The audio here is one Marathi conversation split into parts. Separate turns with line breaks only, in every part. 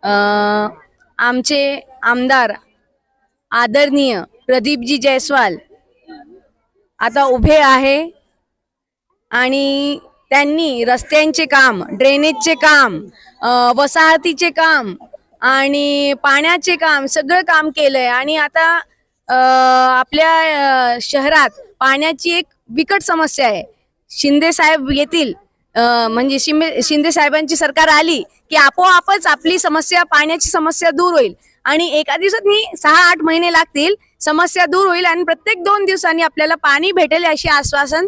आमचे आमदार आदरणीय प्रदीपजी जयस्वाल आता उभे आहे आणि त्यांनी रस्त्यांचे काम, ड्रेनेजचे काम, वसाहतीचे काम आणि पाण्याचे काम सगळं काम केलंय आणि आता आपल्या शहरात पाण्याची एक बिकट समस्या आहे. शिंदे साहेब येतील, म्हणजे शिंदे साहेबांची सरकार आली की आपोआपच आपली समस्या, पाण्याची समस्या दूर होईल आणि एका दिवसात नाही 6-8 महिने लागतील, समस्या दूर होईल आणि प्रत्येक 2 दिवसांनी आपल्याला पाणी भेटेल अशी आश्वासन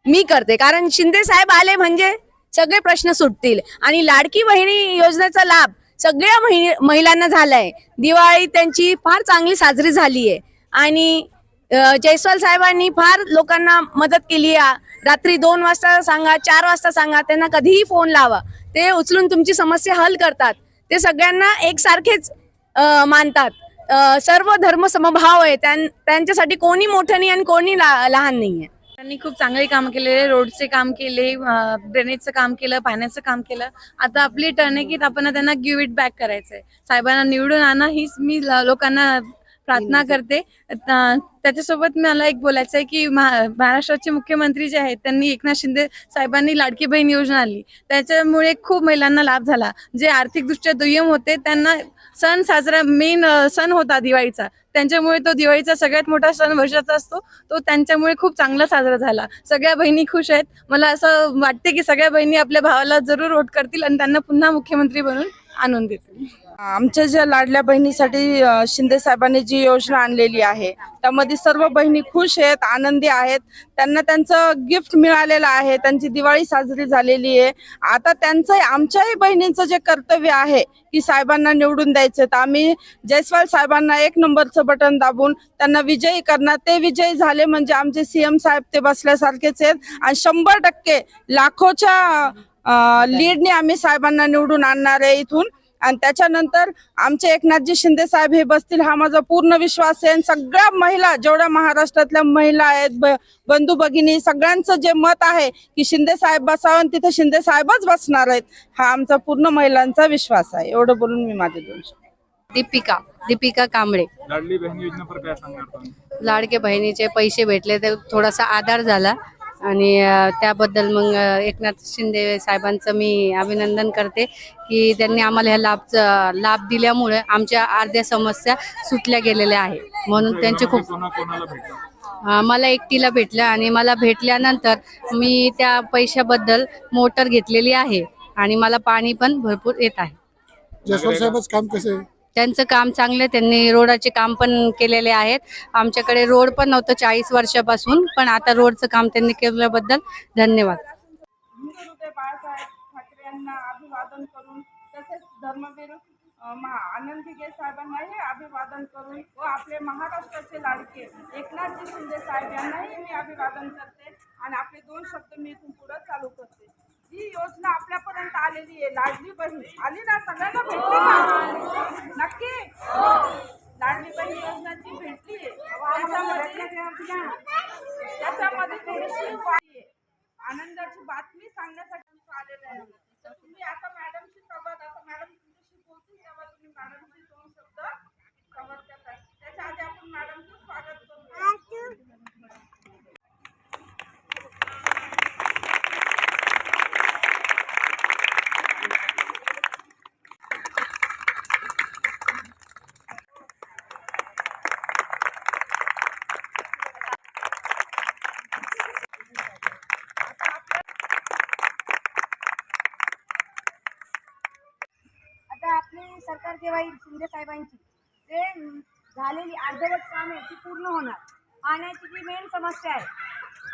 मी करते. कारण शिंदे साहेब आले म्हणजे सगळे प्रश्न सुटतील आणि लाडकी बहिणी योजनेचा लाभ सगळ्या महिलांना झालाय. दिवाळी त्यांची फार चांगली साजरी झाली आहे आणि जयस्वाल साहेबांनी फार लोकांना मदत केली आहे. रात्री 2 वाजता सांगा, 4 वाजता सांगा, त्यांना कधीही फोन लावा, ते उचलून तुमची समस्या हल करतात. ते सगळ्यांना एकसारखेच मानतात. सर्व धर्म समभाव आहे. त्यांच्यासाठी कोणी मोठं नाही आणि कोणी लहान नाहीये.
त्यांनी खूप चांगले काम केले, रोडचे काम केले, ड्रेनेजचं काम केलं, पाण्याचं काम केलं. आता आपली टर्न आहे की आपण त्यांना गिव्ह इट बॅक करायचंय. साहेबांना निवडून आणा हीच मी लोकांना प्रार्थना करते. त्याच्यासोबत मला एक बोलायचं आहे की महाराष्ट्राचे मुख्यमंत्री जे आहेत त्यांनी एकनाथ शिंदे साहेबांनी लाडकी बहीण योजना आणली, त्याच्यामुळे खूप महिलांना लाभ झाला. जे आर्थिकदृष्ट्या दुय्यम होते त्यांना सण साजरा, मेन सण होता दिवाळीचा, त्यांच्यामुळे तो दिवाळीचा सगळ्यात मोठा सण वर्षाचा असतो, तो त्यांच्यामुळे खूप चांगला साजरा झाला. सगळ्या बहिणी खुश आहेत. मला असं वाटते की सगळ्या बहिणी आपल्या भावाला जरूर वोट करतील आणि त्यांना पुन्हा मुख्यमंत्री बनवून आणून देतील.
आमच्या ज्या लाडल्या बहिणीसाठी शिंदे साहेबांनी जी योजना आणलेली आहे त्यामध्ये सर्व बहिणी खुश आहेत, आनंदी आहेत. त्यांना त्यांचं गिफ्ट मिळालेलं आहे, त्यांची दिवाळी साजरी झालेली आहे. आता त्यांचं, आमच्याही बहिणींचं जे कर्तव्य आहे की साहेबांना निवडून द्यायचं, तर आम्ही जयस्वाल साहेबांना 1 नंबरचं बटन दाबून त्यांना विजयी करणार. ते विजयी झाले म्हणजे आमचे सीएम साहेब ते बसल्यासारखेच आहेत आणि 100% लाखोच्या लीडने आम्ही साहेबांना निवडून आणणार आहे इथून. आणि त्याच्यानंतर आमचे एकनाथजी शिंदे साहेब हे बसतील हा माझा पूर्ण विश्वास आहे. सगळ्या महिला, जेवढ्या महाराष्ट्रातल्या महिला आहेत, बंधू भगिनी, सगळ्यांचं जे मत आहे की शिंदे साहेब बसावं आणि तिथे शिंदे साहेबच बसणार आहेत, हा आमचा पूर्ण महिलांचा विश्वास आहे. एवढं बोलून मी माझे 2 शब्द.
दीपिका कांबळे.
लाडली बहीण योजनेवर काय सांगणार तुम्ही?
लाडके बहिणीचे पैसे भेटले तर थोडासा आधार झाला आणि त्याबद्दल मग एकनाथ शिंदे साहेबांचं मी अभिनंदन करते की त्यांनी आम्हाला ह्या लाभ दिल्यामुळे आमच्या अर्ध्या समस्या सुटल्या गेलेल्या आहे. म्हणून त्यांचे खूप, मला एकटीला भेटलं आणि मला भेटल्यानंतर मी त्या पैशाबद्दल मोटर घेतलेली आहे आणि मला पाणी पण भरपूर येत आहे.
जयस्वाल साहेबच काम कसं आहे?
त्यांचं काम चांगलं, त्यांनी रोडाचे काम पण केलेले आहेत. आमच्याकडे रोड पण नव्हतं 40 वर्षापासून, पण आता रोडचं काम त्यांनी केल्याबद्दल धन्यवाद.
बाळासाहेब ठाकरे यांना अभिवादन करून, तसेच धर्मवीर आनंदी गे साहेबांनाही अभिवादन करून व आपले महाराष्ट्राचे लाडके एकनाथजी शिंदे साहेब यांनाही मी अभिवादन करते आणि आपले 2 शब्द मी इथून पुढे चालू करते. जी योजना आपल्यापर्यंत आलेली आहे, लाडली बहीण आली ना, सगळ्यांना भेटली ना? नक्की लाडली बहीण योजना जी भेटली त्याच्यामध्ये थोडीशी आनंदाची बातमी सांगण्यासाठी आलेलं आहे. तर तुम्ही आता मॅडमशी संवाद, आता मॅडम तुमच्याशी बोलतील तेव्हा तुम्ही मॅडमशी 2 शब्द संवाद करता. त्याच्या आधी आपण मॅडमचं स्वागत करूया.
आता आपली सरकार जेव्हा येईल शिंदे साहेबांची, ते झालेली अर्धवट कामे ती पूर्ण होणार. पाण्याची जी मेन समस्या आहे,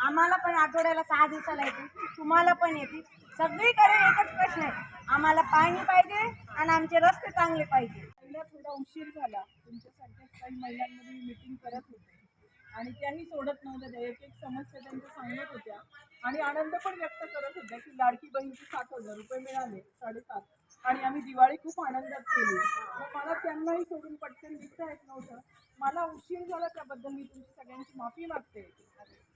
आम्हाला पण आठवड्याला 6 दिवसाला येते, तुम्हाला पण येते, सगळीकडे एकच प्रश्न आहे, आम्हाला पाणी पाहिजे आणि आमचे रस्ते चांगले पाहिजे.
थोडा उशीर झाला, तुमच्यासारख्या काही महिलांमध्ये मीटिंग करत होते आणि त्याही सोडत नव्हत्या. एक समस्या त्यांच्या सांगत होत्या आणि आनंद पण व्यक्त करत होत्या की लाडकी बहिणीचे 7,000 रुपये मिळाले, 7.5, आणि आम्ही दिवाळी खूप आनंदात केली. मग मला त्यांनाही सोडून पटकन दिसता येत नव्हतं. मला उशीर झाला त्याबद्दल मी तुमची सगळ्यांची माफी मागते.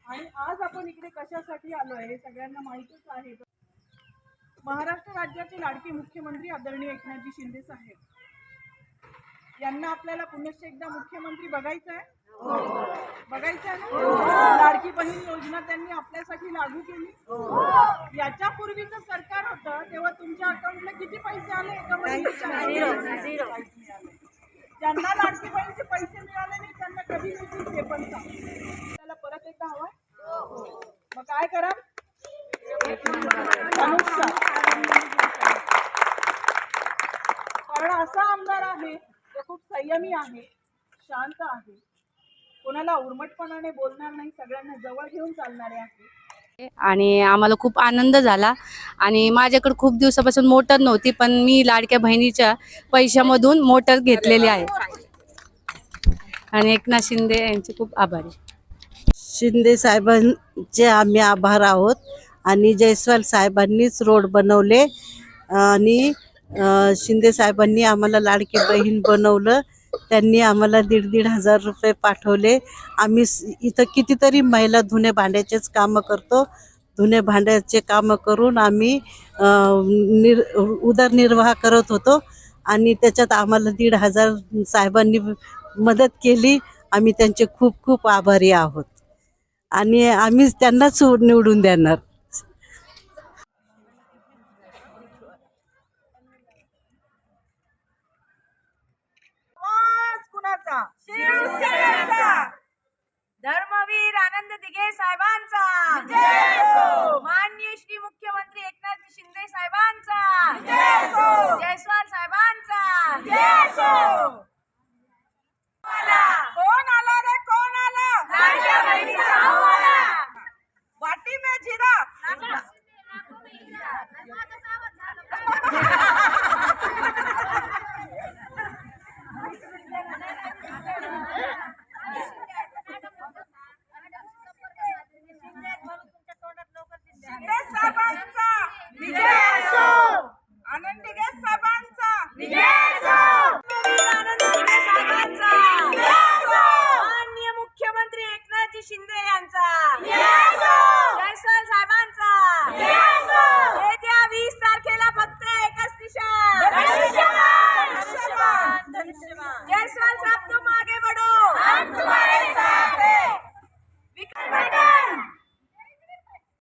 आणि आज आपण इकडे कशासाठी आलो आहे हे सगळ्यांना माहीतच आहे.
महाराष्ट्र राज्याचे लाडके मुख्यमंत्री आदरणीय एकनाथजी शिंदे साहेब यांना आपल्याला पुनश्च एकदा मुख्यमंत्री बघायचं आहे. बघायचं आहे ना. लाडकी बहीण योजना त्यांनी आपल्यासाठी लागू केली. याच्या पूर्वीचं सरकार होतं तेव्हा तुमच्या अकाउंटला किती पैसे आले एका महिन्याच्या? ज्यांना लाडकी बहीणचे पैसे मिळाले नाही त्यांना कधी मिळतील ते पण सांग. त्याला परत एकदा हवाय. मग काय करा, कारण असा आमदार आहे तो खूप संयमी आहे, शांत आहे, कोणाला उर्मटपणाने बोलणार नाही, सगळ्यांना जवळ घेऊन चालणारे आहे.
आणि आम्हाला खूप आनंद झाला. आणि माझ्याकडे खूप दिवसापासून मोटर नव्हती, पण मी लाडक्या बहिणीच्या पैशामधून मोटर घेतलेली आहे. आणि एकनाथ शिंदे यांचे खूप आभारी.
शिंदे साहेबांचे आम्ही आभार आहोत. आणि जयस्वाल साहेबांनीच रोड बनवले आणि शिंदे साहेबांनी आम्हाला लाडकी बहीण बनवलं. त्यांनी आम्हाला 1,500 रुपये पाठवले. आम्ही इथं कितीतरी महिला धुणे भांड्याचेच कामं करतो. धुणे भांड्याचे कामं करून आम्ही उदरनिर्वाह करत होतो. आणि त्याच्यात आम्हाला 1,500 साहेबांनी मदत केली. आम्ही त्यांचे खूप खूप आभारी आहोत आणि आम्ही त्यांनाच निवडून देणार.
कुणाचा? शिवसेनेचा. धर्मवीर आनंद दिघे साहेबांचा, माननीय श्री मुख्यमंत्री एकनाथ शिंदे साहेबांचा, जयस्वाल साहेबांचा.